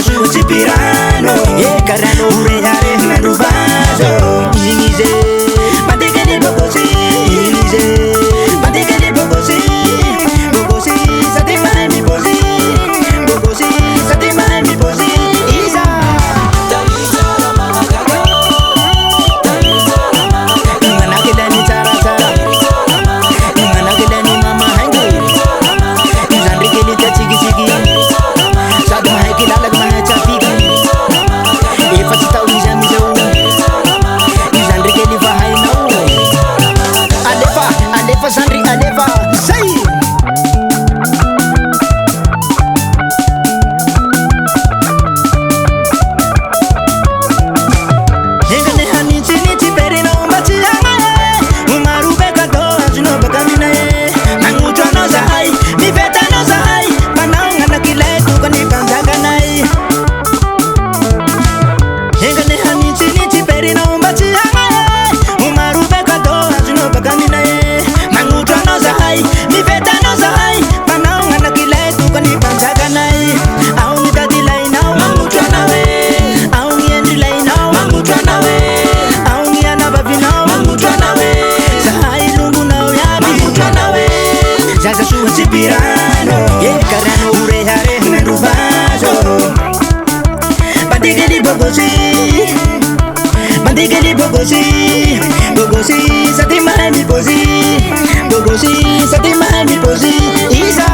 sua cipirano carano urehare naruvazo inize mandeke di bogosi inize mandeke di bogosi bogosi sate mai mi posi bogosi sate mai mi posi isa mana kedani cara cara mana kedani mama hangu izandri keli ta chigi chigi sad mai kilalag mai chapi e fatita uja mi jau izandri keli va hai nau alefa sandri alefa sai Zaza sua cipirano carano urehare naruvazo bandike di bogosi bogosi sate mai mi posi bogosi sate mai mi posi isa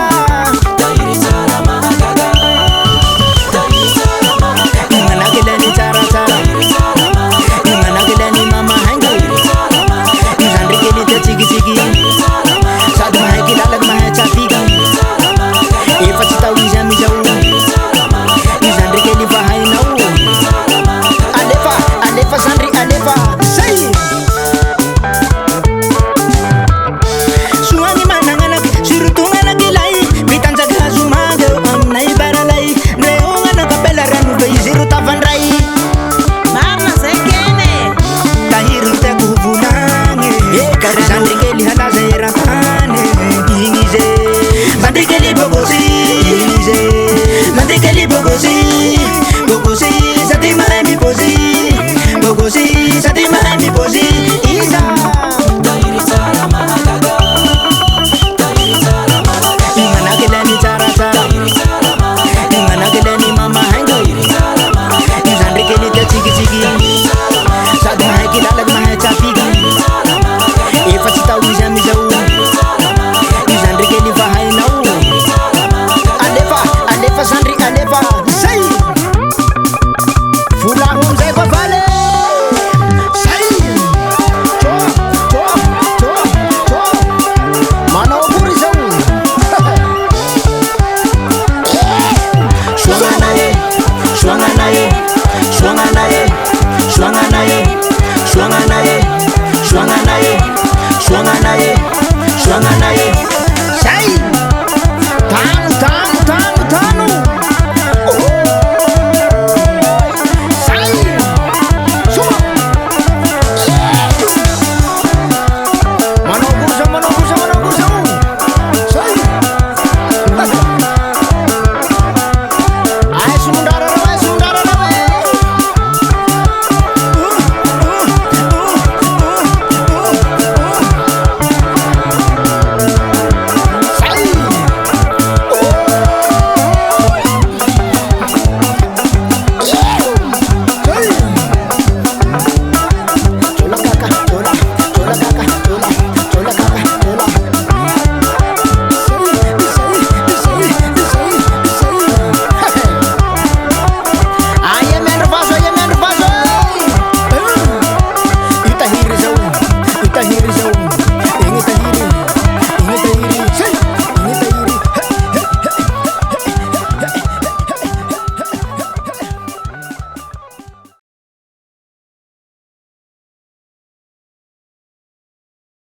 mana kedani cara cara mana kedani mama hangu izandri keli ta chigi chigi sad mai kilalag mai chapi e fatita uja mi jau izandri keli va hai nau alefa sandri alefa sai suangi manangana sirutungana gilai bitanza gazumaga amnai baralai neongana kapela ranu bei siruta vanrai mama sekene tahiru te kubunange sandri keli hala zaira